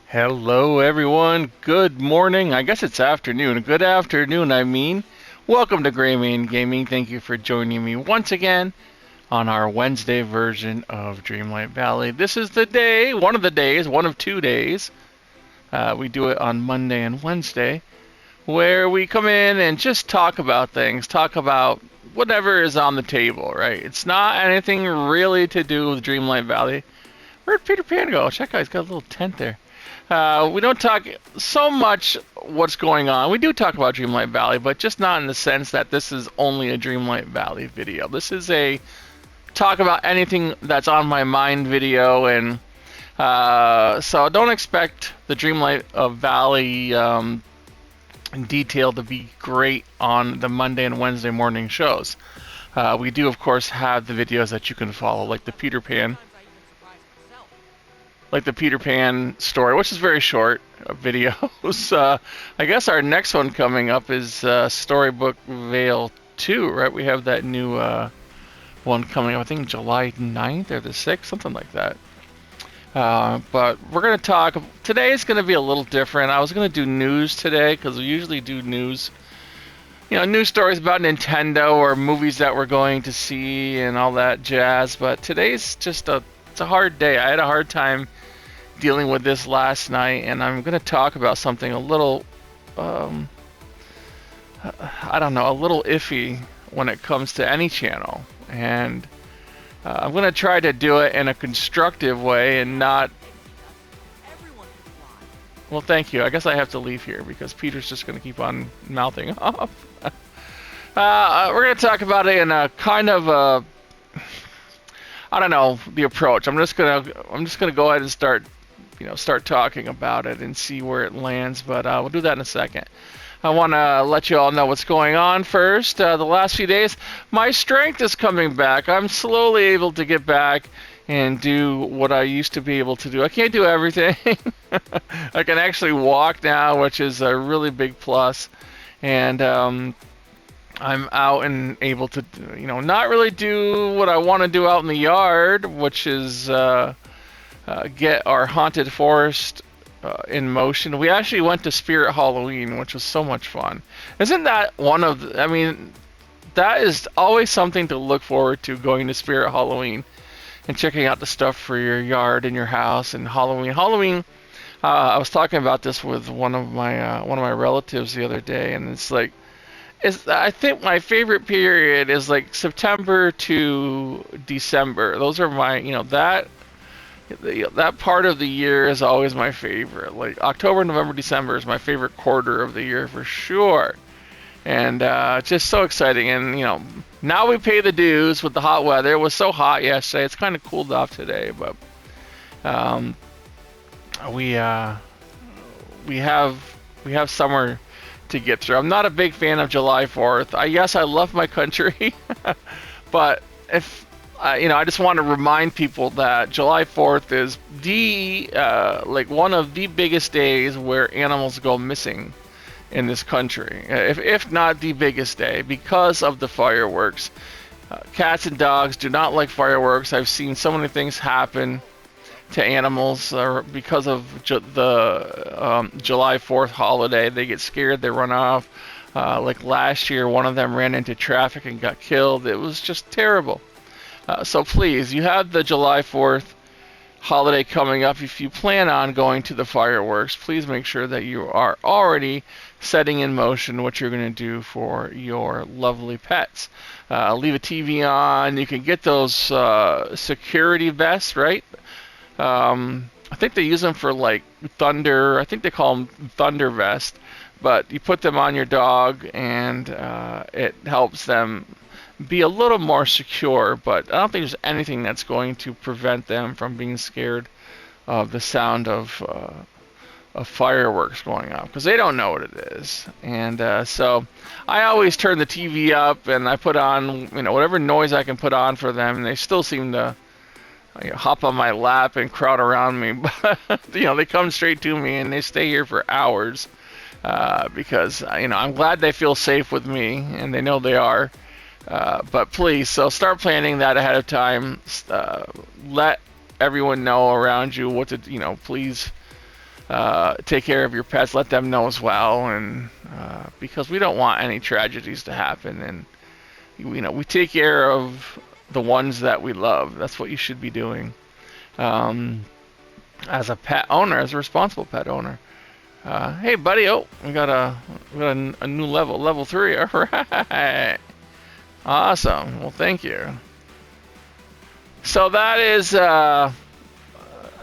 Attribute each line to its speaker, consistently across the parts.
Speaker 1: Hello, everyone. Good morning. I guess it's afternoon. Good afternoon, I mean. Welcome to Gray Man Gaming. Thank you for joining me once again on our Wednesday version of Dreamlight Valley. This is the day, one of the days, one of 2 days. We do it on Monday and Wednesday, where we come in and just talk about things, talk about whatever is on the table, right? It's not anything really to do with Dreamlight Valley. Where'd Peter Pan go? Check out, he's got a little tent there. We don't talk so much what's going on. We do talk about Dreamlight Valley, but just not in the sense that this is only a Dreamlight Valley video. This is a talk about anything that's on my mind video, and so don't expect the Dreamlight Valley detail to be great on the Monday and Wednesday morning shows. We do, of course, have the videos that you can follow, like the Peter Pan story, which is very short videos. I guess our next one coming up is Storybook Vale 2, right? We have that new one coming up, I think July 9th or the 6th, something like that. But we're going to talk, today is going to be a little different. I was going to do news today, because we usually do news, news stories about Nintendo or movies that we're going to see and all that jazz, but today's just it's a hard day. I had a hard time dealing with this last night, and I'm going to talk about something a little, I don't know, a little iffy when it comes to any channel. And I'm going to try to do it in a constructive way and not... Well, thank you. I guess I have to leave here because Peter's just going to keep on mouthing off. We're going to talk about it in a kind of a... I don't know the approach. I'm just gonna go ahead and start talking about it and see where it lands. But we'll do that in a second. I want to let you all know what's going on first. The last few days, my strength is coming back. I'm slowly able to get back and do what I used to be able to do. I can't do everything. I can actually walk now, which is a really big plus. And I'm out and able to, not really do what I want to do out in the yard, which is get our haunted forest in motion. We actually went to Spirit Halloween, which was so much fun. Isn't that that is always something to look forward to, going to Spirit Halloween and checking out the stuff for your yard and your house and Halloween. I was talking about this with one of my relatives the other day, and it's like, I think my favorite period is like September to December. Those are my, that part of the year is always my favorite. Like October, November, December is my favorite quarter of the year for sure. And just so exciting. And, now we pay the dues with the hot weather. It was so hot yesterday. It's kind of cooled off today, but we have summer to get through. I'm not a big fan of July 4th. Yes, I love my country, but if I just want to remind people that July 4th is one of the biggest days where animals go missing in this country, if not the biggest day, because of the fireworks. Cats and dogs do not like fireworks. I've seen so many things happen to animals because of the July 4th holiday. They get scared, they run off. Like last year, one of them ran into traffic and got killed. It was just terrible. So please, you have the July 4th holiday coming up. If you plan on going to the fireworks, please make sure that you are already setting in motion what you're going to do for your lovely pets. Leave a TV on. You can get those security vests, right? I think they use them for like thunder. I think they call them thunder vest. But you put them on your dog, and it helps them be a little more secure. But I don't think there's anything that's going to prevent them from being scared of the sound of fireworks going off, because they don't know what it is. And so I always turn the TV up, and I put on whatever noise I can put on for them, and they still seem to hop on my lap and crowd around me. But they come straight to me, and they stay here for hours because I'm glad they feel safe with me, and they know they are. But please, so start planning that ahead of time. Let everyone know around you what to, please take care of your pets, let them know as well, and because we don't want any tragedies to happen, and we take care of the ones that we love. That's what you should be doing as a pet owner, as a responsible pet owner. Hey, buddy! Oh, we got a new level 3. All right, awesome. Well, thank you. So that is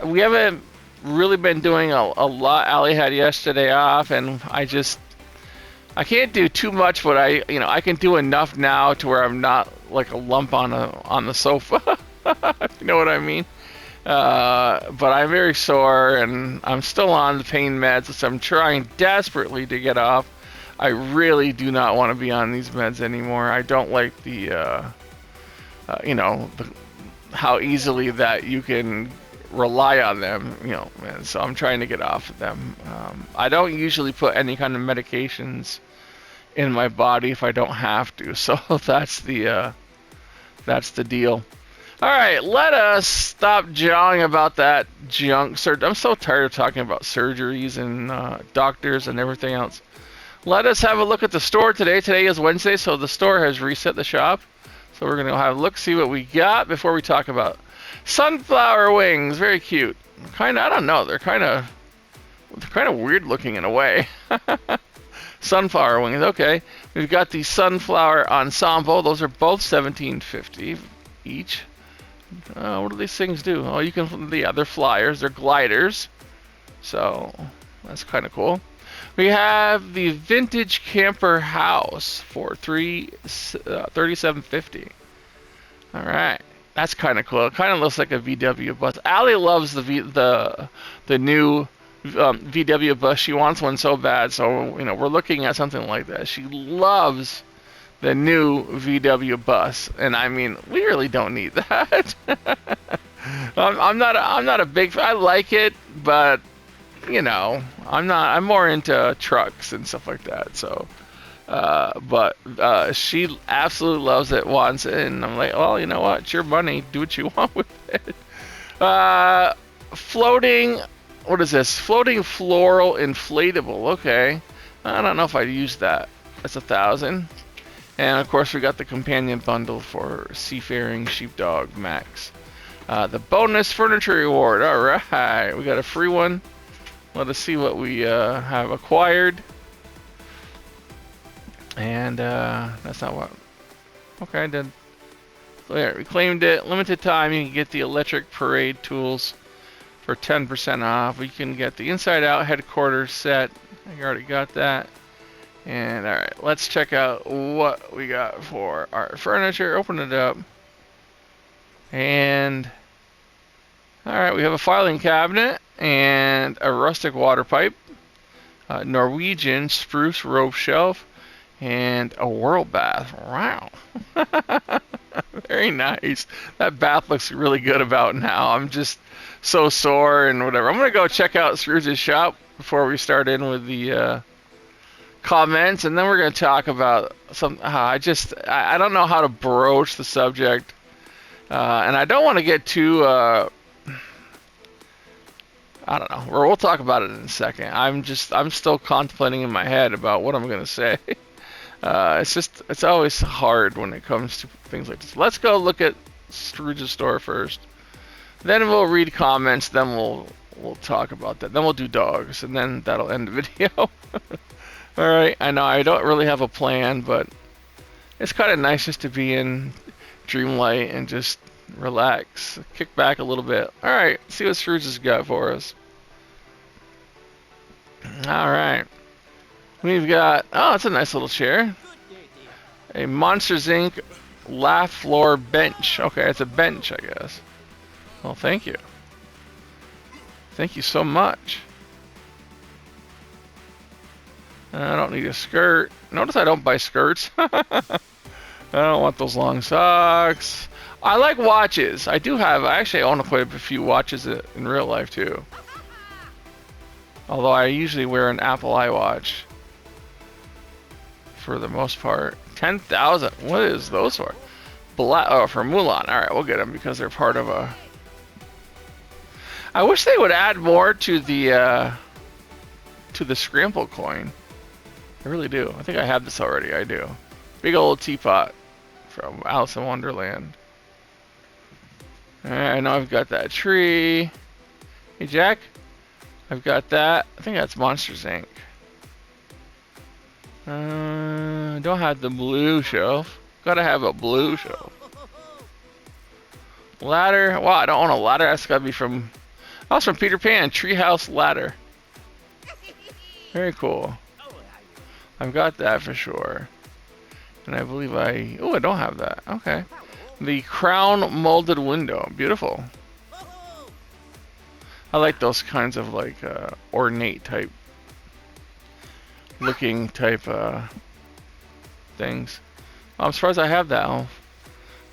Speaker 1: we haven't really been doing a lot. Allie had yesterday off, and I can't do too much, but I can do enough now to where I'm not like a lump on the sofa. If you know what I mean. But I'm very sore, and I'm still on the pain meds, which I'm trying desperately to get off. I really do not want to be on these meds anymore. I don't like how easily that you can rely on them, and so I'm trying to get off of them. I don't usually put any kind of medications in my body if I don't have to, so that's the deal. All right, let us stop jawing about that junk. I'm so tired of talking about surgeries and doctors and everything else. Let us have a look at the store today. Today is Wednesday, so the store has reset the shop. So we're going to have a look, see what we got before we talk about sunflower wings. Very cute. I don't know. They're kind of weird looking in a way. Sunflower wings. Okay. We've got the sunflower ensemble. Those are both $17.50 each. What do these things do? Oh, they're flyers. They're gliders. So that's kind of cool. We have the vintage camper house for $37.50. All right, that's kind of cool. It kind of looks like a VW bus. Allie loves the new VW bus. She wants one so bad. So we're looking at something like that. She loves the new VW bus, and I mean, we really don't need that. I'm not a big fan. I like it, but I'm more into trucks and stuff like that. So, but she absolutely loves it once, and I'm like, well, you know what? It's your money. Do what you want with it. Floating. What is this? Floating floral inflatable. Okay. I don't know if I'd use that. That's $1,000. And of course, we got the companion bundle for Seafaring Sheepdog Max. The bonus furniture reward. All right, we got a free one. Let us see what we have acquired. And that's not what. Okay, I did. So yeah, we claimed it. Limited time. You can get the electric parade tools for 10% off. We can get the inside out headquarters set. I already got that. And alright, let's check out what we got for our furniture. Open it up. And alright, we have a filing cabinet and a rustic water pipe, Norwegian spruce rope shelf, and a whirl bath. Wow. Very nice. That bath looks really good about now. I'm just so sore and whatever. I'm going to go check out Scrooge's shop before we start in with the comments, and then we're going to talk about some. I don't know how to broach the subject, and I don't want to get too. I don't know. We'll talk about it in a second. I'm still contemplating in my head about what I'm going to say. It's always hard when it comes to things like this. Let's go look at Scrooge's store first. Then we'll read comments. Then we'll talk about that. Then we'll do dogs, and then that'll end the video. Alright, I know I don't really have a plan, but it's kind of nice just to be in Dreamlight and just relax, kick back a little bit. Alright, see what Scrooge has got for us. Alright, we've got, oh, it's a nice little chair. A Monsters Inc. laugh floor bench. Okay, it's a bench, I guess. Well, thank you. Thank you so much. I don't need a skirt. Notice I don't buy skirts. I don't want those long socks. I like watches. I actually own quite a few watches in real life too. Although I usually wear an Apple iWatch for the most part. 10,000. What is those for? For Mulan. All right, we'll get them because they're part of a. I wish they would add more to the to the scramble coin. I really do. I think I have this already. I do. Big old teapot from Alice in Wonderland. Alright, I know I've got that tree. Hey, Jack. I've got that. I think that's Monsters, Inc. Don't have the blue shelf. Gotta have a blue shelf. Ladder. Wow, I don't own a ladder. That's gotta be from... Oh, it's from Peter Pan. Treehouse ladder. Very cool. I've got that for sure. And I believe I... Oh, I don't have that. Okay. The crown molded window. Beautiful. I like those kinds of like ornate type looking type things. I'm surprised I have that. Oh,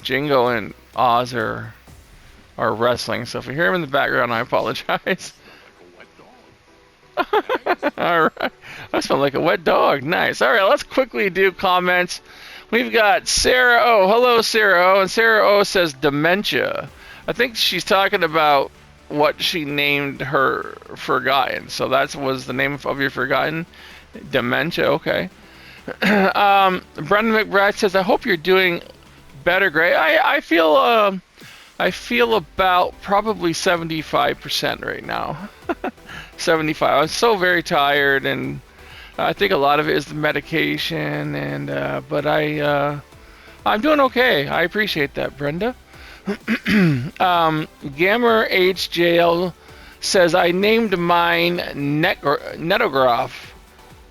Speaker 1: Jingo and Oz are wrestling, so if you hear him in the background, I apologize. Alright. I smell like a wet dog. Nice. Alright, let's quickly do comments. We've got Sarah O. Hello, Sarah O. And Sarah O says dementia. I think she's talking about what she named her Forgotten. So that was the name of your Forgotten? Dementia, okay. Brendan McBride says, I hope you're doing better, Gray. I feel about probably 75% right now. 75. I'm so very tired, and I think a lot of it is the medication, and but I'm doing okay. I appreciate that, Brenda. Gammer HJL says, I named mine Netograph,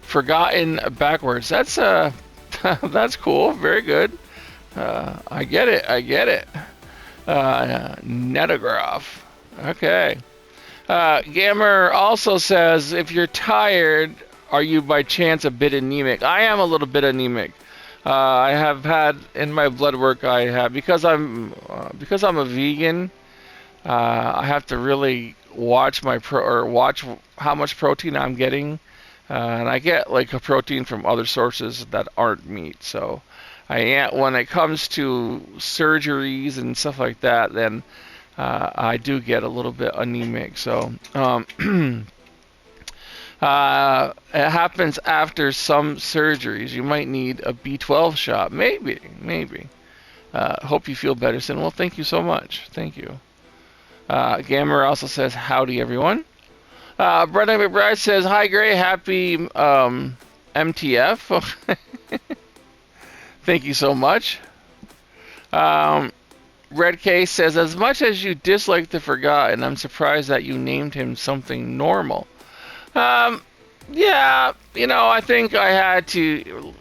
Speaker 1: Forgotten backwards. That's that's cool. Very good. I get it. Netograph. Okay. Gammer also says, if you're tired, are you by chance a bit anemic? I am a little bit anemic. I have had in my blood work. I have because I'm a vegan. I have to really watch watch how much protein I'm getting, and I get like a protein from other sources that aren't meat. So when it comes to surgeries and stuff like that, then I do get a little bit anemic. So it happens after some surgeries. You might need a B12 shot. Maybe. Hope you feel better soon. Well, thank you so much. Thank you. Gammer also says, howdy, everyone. Brendan McBride says, hi, Gray. Happy MTF. Thank you so much. Red K says, as much as you dislike the Forgotten, I'm surprised that you named him something normal. Yeah, I think I had to,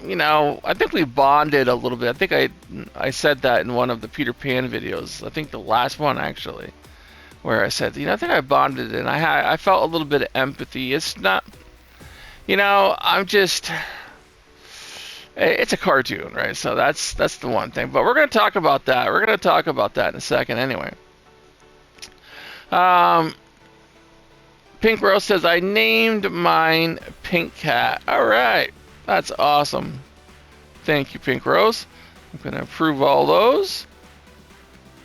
Speaker 1: I think we bonded a little bit. I think I said that in one of the Peter Pan videos. I think the last one, actually, where I said, I think I bonded, and I felt a little bit of empathy. It's not, I'm just, it's a cartoon, right? So that's the one thing. But we're going to talk about that. We're going to talk about that in a second anyway. Pink Rose says, I named mine Pink Cat. All right. That's awesome. Thank you, Pink Rose. I'm going to approve all those.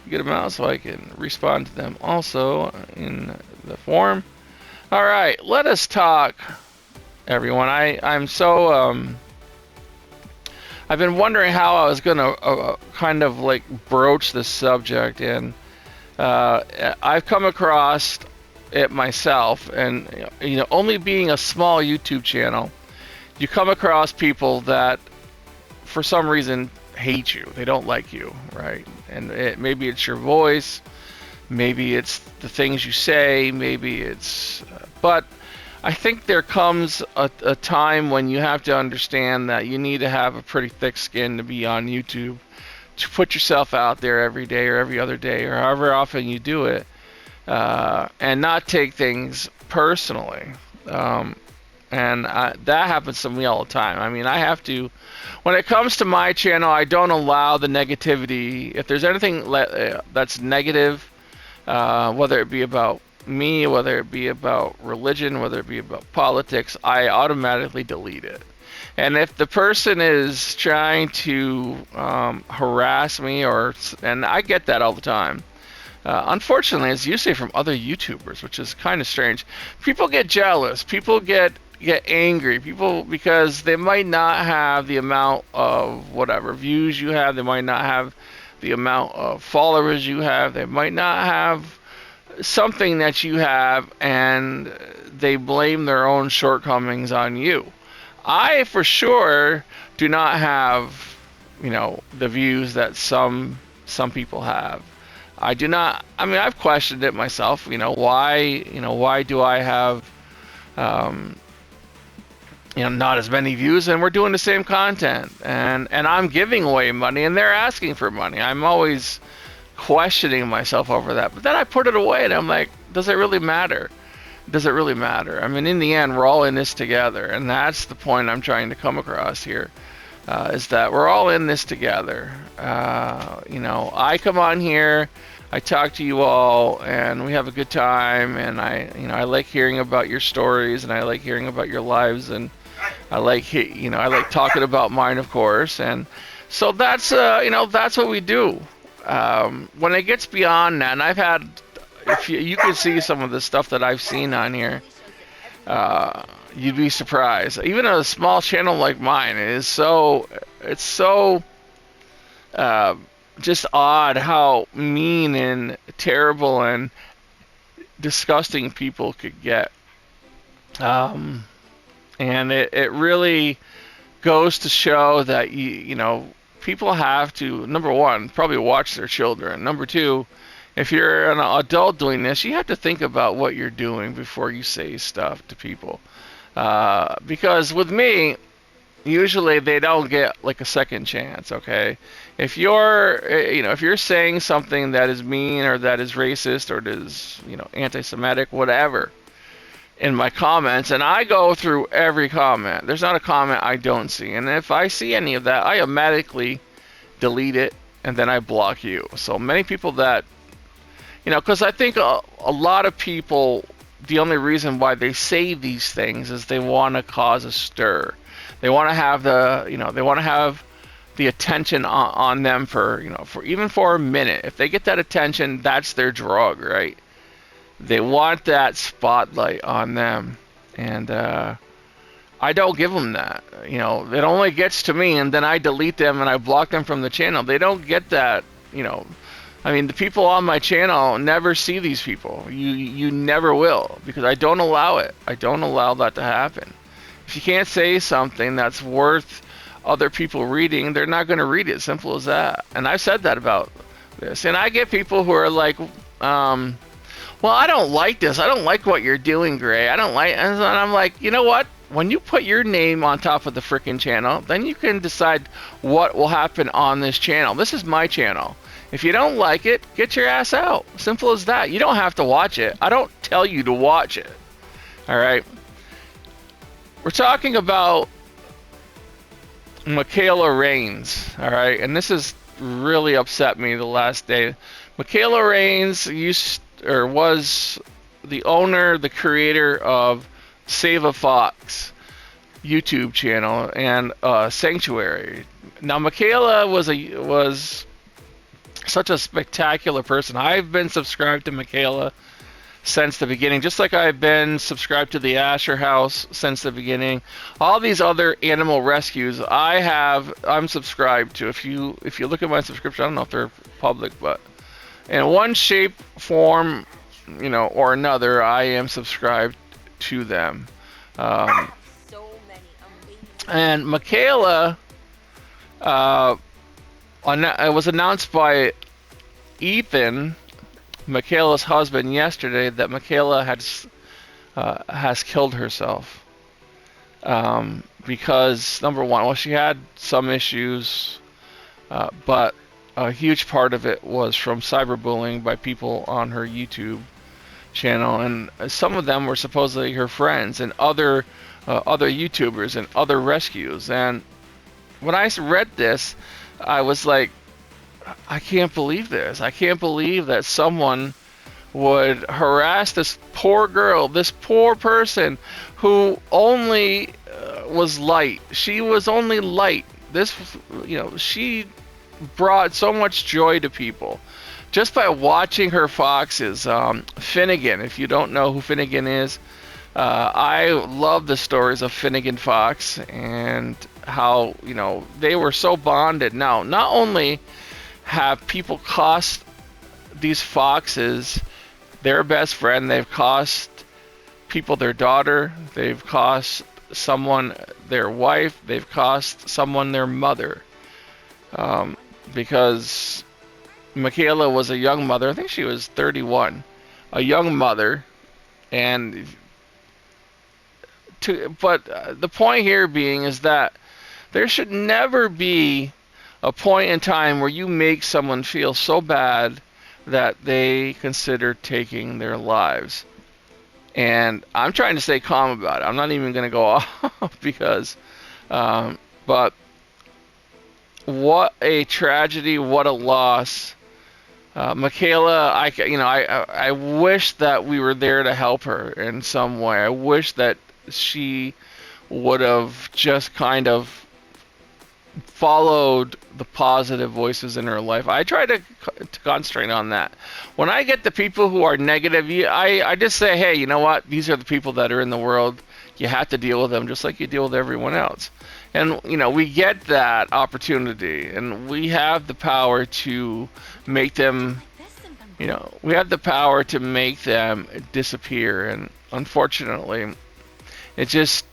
Speaker 1: Get them out so I can respond to them also in the form. All right. Let us talk, everyone. I'm so... I've been wondering how I was going to kind of like broach this subject, and I've come across it myself, and only being a small YouTube channel, you come across people that for some reason hate you. They don't like you, right? And maybe it's your voice, maybe it's the things you say, maybe it's but I think there comes a time when you have to understand that you need to have a pretty thick skin to be on YouTube, to put yourself out there every day or every other day or however often you do it, and not take things personally. And that happens to me all the time. I mean, I have to, when it comes to my channel, I don't allow the negativity. If there's anything that's negative, whether it be about me, whether it be about religion, whether it be about politics, I automatically delete it. And if the person is trying to harass me, and I get that all the time, unfortunately, it's usually from other YouTubers, which is kind of strange. People get jealous. People get get angry. People, because they might not have the amount of whatever views you have, they might not have the amount of followers you have, they might not have something that you have, and they blame their own shortcomings on you. I for sure do not have, the views that some people have. I do not. I mean, I've questioned it myself. Why do I have, um, not as many views, and we're doing the same content, and I'm giving away money, and they're asking for money. I'm always questioning myself over that. But then I put it away, and I'm like, does it really matter? Does it really matter? I mean, in the end, we're all in this together, and that's the point I'm trying to come across here. Is that we're all in this together. I come on here, I talk to you all, and we have a good time, and I like hearing about your stories, and I like hearing about your lives, and I like talking about mine, of course, and so that's what we do. When it gets beyond that, and I've had, if you could see some of the stuff that I've seen on here, you'd be surprised. Even a small channel like mine it's so just odd how mean and terrible and disgusting people could get. And it really goes to show that people have to, number one, probably watch their children. Number two, if you're an adult doing this, you have to think about what you're doing before you say stuff to people. Because with me, usually they don't get like a second chance, okay? If you're saying something that is mean or that is racist or that is, anti-Semitic, whatever, in my comments, and I go through every comment. There's not a comment I don't see. And if I see any of that, I automatically delete it, and then I block you. So many people that, because I think a lot of people, the only reason why they say these things is they want to cause a stir. They want to have the attention on them for even for a minute. If they get that attention, that's their drug, right? They want that spotlight on them, and I don't give them that. It only gets to me, and then I delete them and I block them from the channel. They don't get that. I mean, the people on my channel never see these people. You never will, because I don't allow it. I don't allow that to happen. If you can't say something that's worth other people reading, they're not going to read it. Simple as that. And I've said that about this. And I get people who are like, well, I don't like this. I don't like what you're doing, Gray. I don't like, and I'm like, you know what? When you put your name on top of the freaking channel, then you can decide what will happen on this channel. This is my channel. If you don't like it, get your ass out. Simple as that. You don't have to watch it. I don't tell you to watch it. All right. We're talking about Michaela Raines. All right. And this has really upset me the last day. Michaela Raines was the owner, the creator of Save a Fox YouTube channel and Sanctuary. Now, Michaela was such a spectacular person. I've been subscribed to Michaela since the beginning, just like I've been subscribed to the Asher House since the beginning. All these other animal rescues I'm subscribed to. If you look at my subscription, I don't know if they're public, but in one shape, form, or another, I am subscribed to them. And Michaela, it was announced by Ethan, Michaela's husband, yesterday that Michaela has killed herself. Because, number one, well, she had some issues, but a huge part of it was from cyberbullying by people on her YouTube channel, and some of them were supposedly her friends and other YouTubers and other rescues. And when I read this, I was like, I can't believe this. I can't believe that someone would harass this poor girl, this poor person who only was light. She was only light. She brought so much joy to people just by watching her foxes. Finnegan, if you don't know who Finnegan is, I love the stories of Finnegan Fox and how, they were so bonded. Now, not only have people cost these foxes their best friend, they've cost people their daughter, they've cost someone their wife, they've cost someone their mother. Because Michaela was a young mother, I think she was 31, a young mother, and but the point here being is that there should never be a point in time where you make someone feel so bad that they consider taking their lives. And I'm trying to stay calm about it. I'm not even going to go off because, but what a tragedy, what a loss. Michaela, I wish that we were there to help her in some way. I wish that she would have just kind of followed the positive voices in her life. I try to concentrate on that. When I get the people who are negative, I just say, hey, you know what? These are the people that are in the world. You have to deal with them just like you deal with everyone else. And, we get that opportunity, and we have the power to make them, we have the power to make them disappear. And unfortunately, it just,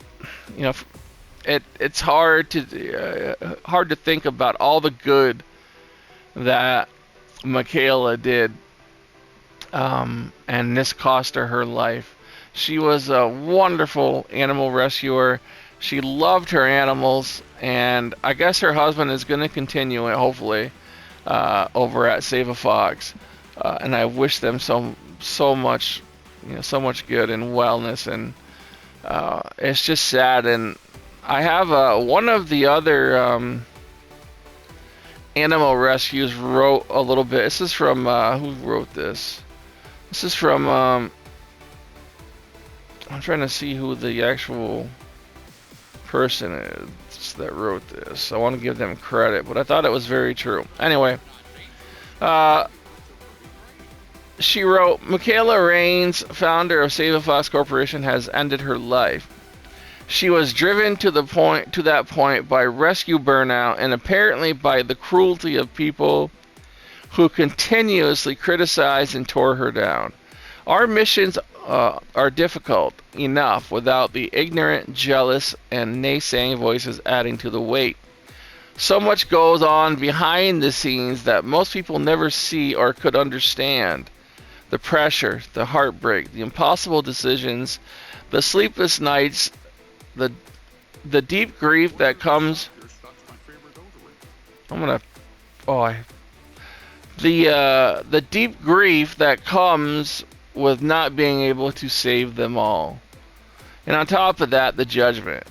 Speaker 1: it's hard to think about all the good that Michaela did, and this cost her life. She was a wonderful animal rescuer. She loved her animals, and I guess her husband is going to continue it, hopefully, over at Save a Fox. And I wish them so much, so much good and wellness. And it's just sad. And I have one of the other animal rescues wrote a little bit. This is from who wrote this? This is from I'm trying to see who the actual person is that wrote this. I want to give them credit, but I thought it was very true. Anyway, she wrote, Michaela Raines, founder of Save a Fox Corporation, has ended her life. She was driven to that point by rescue burnout and apparently by the cruelty of people who continuously criticized and tore her down. Our missions are difficult enough without the ignorant, jealous, and naysaying voices adding to the weight. So much goes on behind the scenes that most people never see or could understand. The pressure, the heartbreak, the impossible decisions, the sleepless nights, the deep grief that comes. The deep grief that comes with not being able to save them all. And on top of that, the judgment.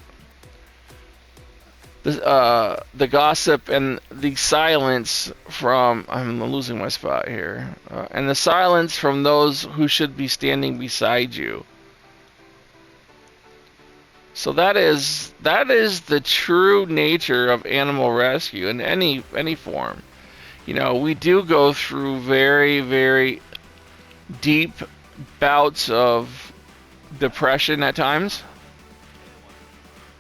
Speaker 1: The gossip and the silence from... I'm losing my spot here. And the silence from those who should be standing beside you. So that is the true nature of animal rescue in any form. We do go through very, very deep bouts of depression at times,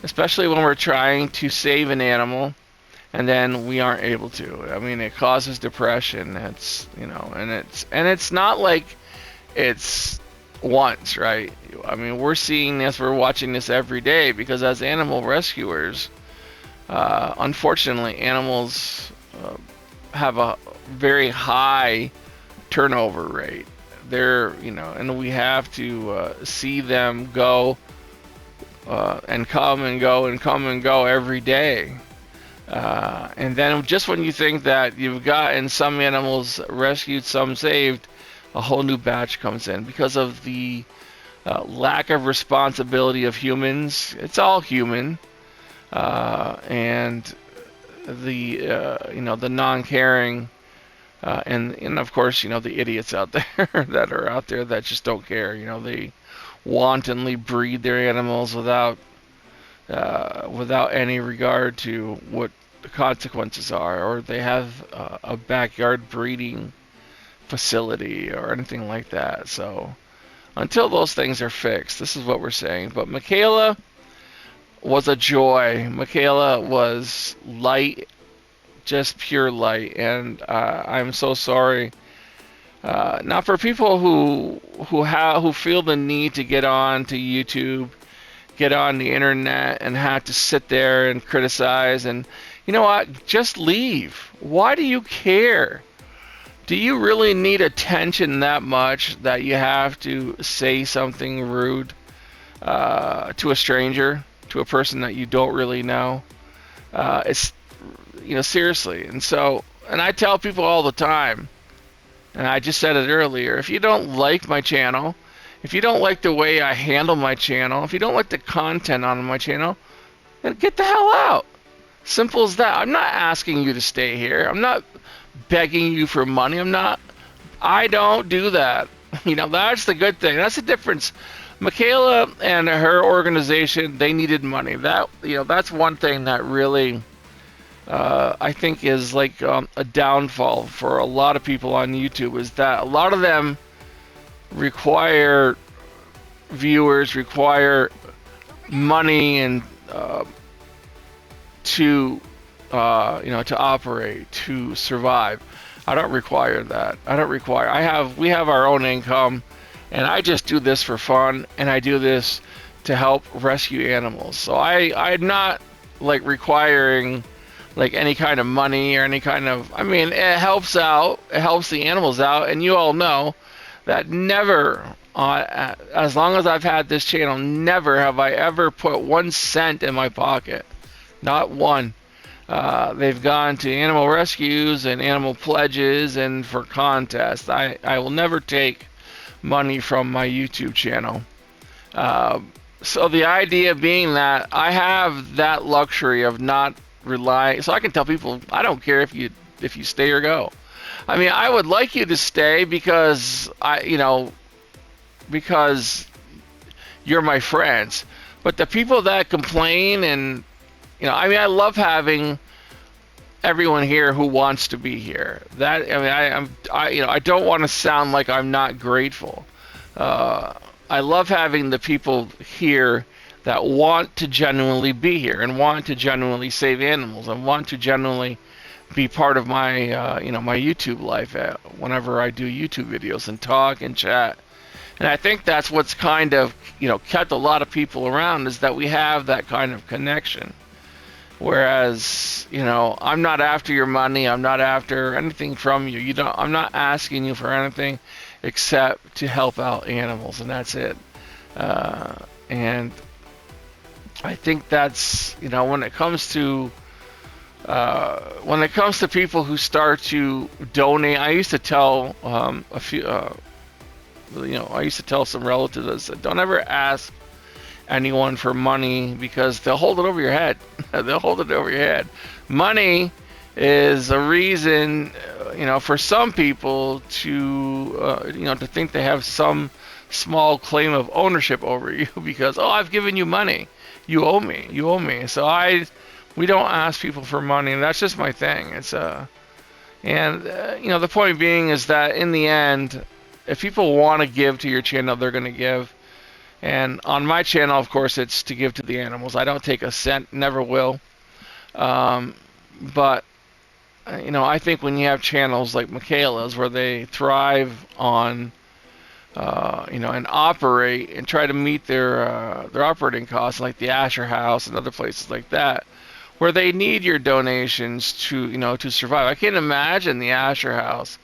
Speaker 1: especially when we're trying to save an animal and then we aren't able to. I mean, it causes depression. It's, and it's not like it's once, right? I mean, we're seeing this, we're watching this every day because as animal rescuers, unfortunately, animals have a very high turnover rate. And we have to see them go and come and go and come and go every day. And then just when you think that you've gotten some animals rescued, some saved, a whole new batch comes in because of the lack of responsibility of humans. It's all human, and the non-caring, and of course the idiots out there that are out there that just don't care. They wantonly breed their animals without any regard to what the consequences are, or they have a backyard breeding facility or anything like that. So Until those things are fixed, this is what we're saying. But Michaela was a joy. Michaela was light, just pure light, and I'm so sorry. Now, for people who feel the need to get on to YouTube, get on the internet, and have to sit there and criticize, and you know what? Just leave. Why do you care? Do you really need attention that much that you have to say something rude to a stranger, to a person that you don't really know? It's, seriously. And I tell people all the time, and I just said it earlier, if you don't like my channel, if you don't like the way I handle my channel, if you don't like the content on my channel, then get the hell out. Simple as that. I'm not asking you to stay here. I'm not begging you for money. I don't do that. That's the good thing. That's the difference. Michaela and her organization, they needed money. That's one thing that really, I think is like a downfall for a lot of people on YouTube, is that a lot of them require viewers, require money, and to operate, to survive. I don't require that. We have our own income, and I just do this for fun, and I do this to help rescue animals. So I'm not like requiring like any kind of money or any kind of, it helps out, it helps the animals out, and you all know that never, as long as I've had this channel, never have I ever put 1 cent in my pocket. Not one. They've gone to animal rescues and animal pledges and for contests. I will never take money from my YouTube channel. So the idea being that I have that luxury of not relying, so I can tell people, I don't care if you stay or go. I would like you to stay because because you're my friends. But the people that complain and I love having everyone here who wants to be here. I don't want to sound like I'm not grateful. I love having the people here that want to genuinely be here and want to genuinely save animals and want to genuinely be part of my my YouTube life whenever I do YouTube videos and talk and chat. And I think that's what's kind of kept a lot of people around, is that we have that kind of connection. Whereas, I'm not after your money. I'm not after anything from you. I'm not asking you for anything except to help out animals, and that's it. And I think that's, when it comes to people who start to donate, I used to tell I used to tell some relatives, I said, don't ever ask anyone for money, because they'll hold it over your head. They'll hold it over your head. Money is a reason, for some people to, to think they have some small claim of ownership over you because, I've given you money. You owe me. So we don't ask people for money, and that's just my thing. It's the point being is that in the end, if people want to give to your channel, they're going to give. And on my channel, of course, it's to give to the animals. I don't take a cent, never will. But I think when you have channels like Michaela's, where they thrive on, and operate and try to meet their operating costs, like the Asher House and other places like that, where they need your donations to to survive. I can't imagine the Asher House,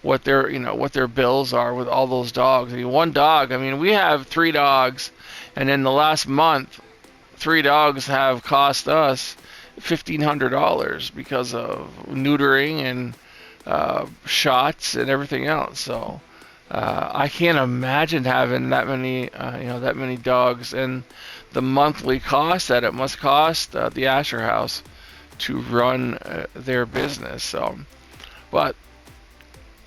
Speaker 1: what their bills are with all those dogs. One dog. We have 3 dogs, and in the last month, 3 dogs have cost us $1,500 because of neutering and shots and everything else. So I can't imagine having that many dogs, and the monthly cost that it must cost the Asher House to run their business. So, but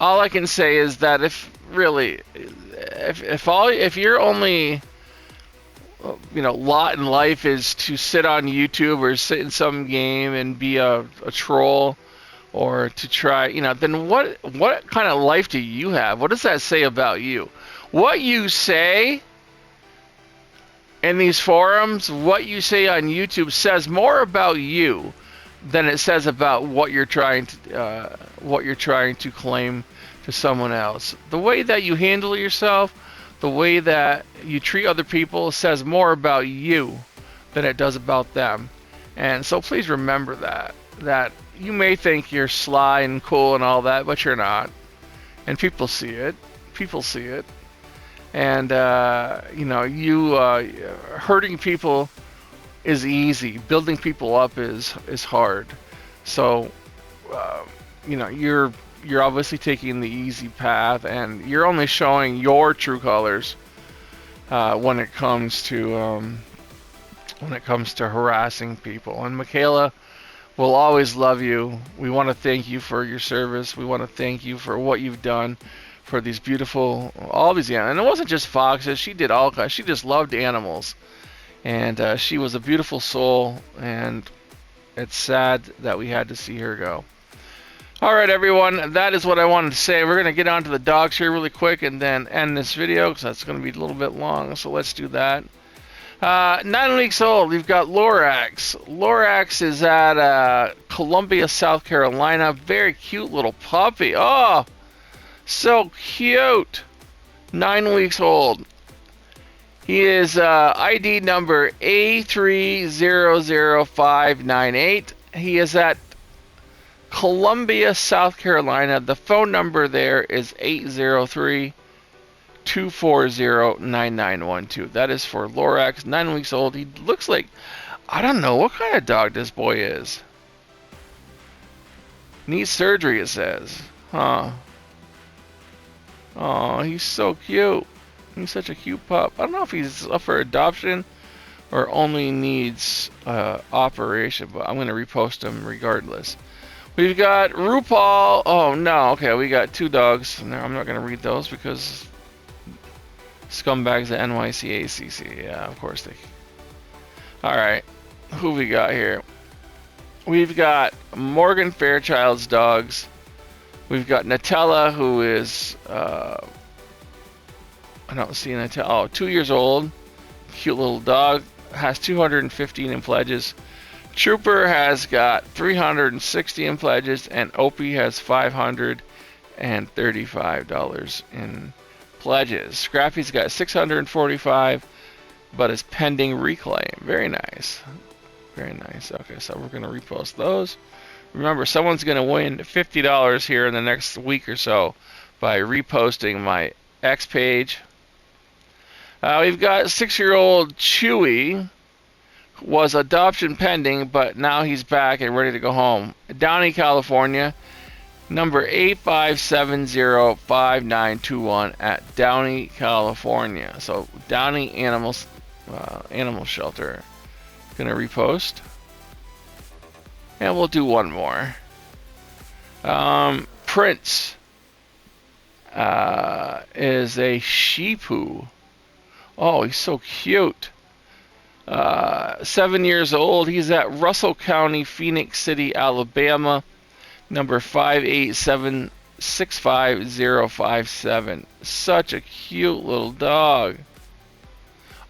Speaker 1: all I can say is that if your only lot in life is to sit on YouTube or sit in some game and be a troll, or to try, then what kind of life do you have? What does that say about you? What you say in these forums, what you say on YouTube says more about you than it says about what you're trying to claim to someone else. The way that you handle yourself, the way that you treat other people says more about you than it does about them. And so please remember that you may think you're sly and cool and all that, but you're not. And people see it. People see it. And hurting people is easy. Building people up is hard. So you're obviously taking the easy path, and you're only showing your true colors when it comes to harassing people. And Michaela, we'll always love you. We want to thank you for your service. We want to thank you for what you've done for these beautiful, all these animals. And it wasn't just foxes. She did all kinds. She just loved animals. And she was a beautiful soul. And it's sad that we had to see her go. All right, everyone. That is what I wanted to say. We're going to get on to the dogs here really quick and then end this video because that's going to be a little bit long. So let's do that. 9 weeks old, we've got Lorax. Lorax is at Columbia, South Carolina. Very cute little puppy. Oh, so cute. 9 weeks old. He is ID number A300598. He is at Columbia, South Carolina. The phone number there is 803-240-9912. That is for Lorax, 9 weeks old. He looks like, I don't know what kind of dog this boy is. Needs surgery, it says. Huh. Oh, he's so cute. He's such a cute pup. I don't know if he's up for adoption or only needs operation, but I'm going to repost him regardless. We've got RuPaul. Oh, no. Okay, we got 2 dogs. No, I'm not going to read those because scumbags at NYCACC. Yeah, of course they. Alright. Who we got here? We've got Morgan Fairchild's dogs. We've got Nutella, who is I don't see Nutella. Oh, 2 years old. Cute little dog. Has 215 in pledges. Trooper has got 360 in pledges, and Opie has $535 in pledges. Scrappy's got 645, but is pending reclaim. Very nice. Very nice. Okay, so we're going to repost those. Remember, someone's going to win $50 here in the next week or so by reposting my X page. We've got 6-year-old Chewy. Was adoption pending, but now he's back and ready to go home. Downey, California. Number 85705921 at Downey, California. So Downey Animal Shelter. Gonna repost. And we'll do one more. Prince is a sheepoo. Oh, he's so cute. 7 years old. He's at Russell County, Phoenix City, Alabama. Number 587-65057. Such a cute little dog.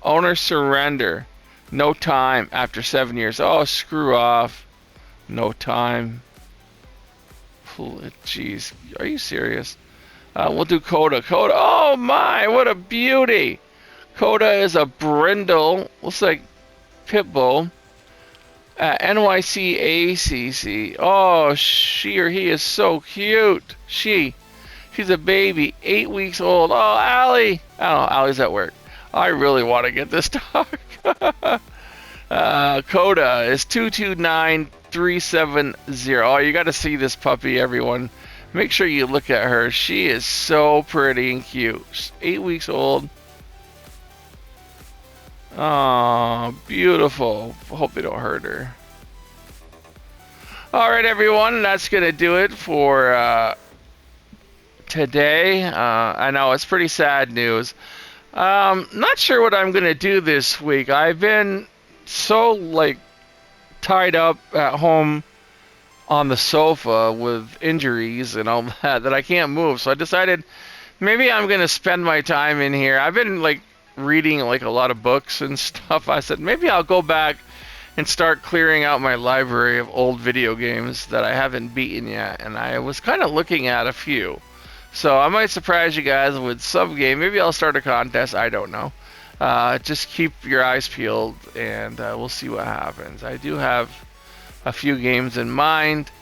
Speaker 1: Owner surrender. No time after 7 years. Oh, screw off. No time. Jeez, are you serious? We'll do Coda. Coda. Oh my, what a beauty. Coda is a brindle. Looks like Pitbull. NYCACC. Oh, she or he is so cute. She's a baby, 8 weeks old. Oh, Allie. I don't know, Allie's at work. I really want to get this dog. Coda is 229370. Oh, you got to see this puppy, everyone. Make sure you look at her. She is so pretty and cute. She's 8 weeks old. Oh, beautiful. Hope they don't hurt her. Alright, everyone. That's going to do it for today. I know it's pretty sad news. Not sure what I'm going to do this week. I've been so, tied up at home on the sofa with injuries and all that I can't move. So I decided Maybe I'm gonna spend my time in here. I've been like reading like a lot of books and stuff. I said maybe I'll go back and start clearing out my library of old video games that I haven't beaten yet. And I was kind of looking at a few. So I might surprise you guys with some game. Maybe I'll start a contest. I don't know. Just keep your eyes peeled, and we'll see what happens. I do have a few games in mind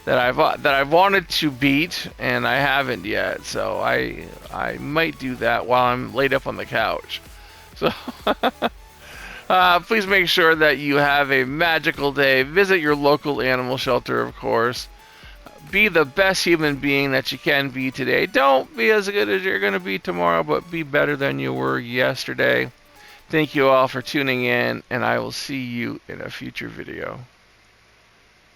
Speaker 1: that I've wanted to beat, and I haven't yet. So I might do that while I'm laid up on the couch. So please make sure that you have a magical day. Visit your local animal shelter, of course. Be the best human being that you can be today. Don't be as good as you're going to be tomorrow, but be better than you were yesterday. Thank you all for tuning in, and I will see you in a future video.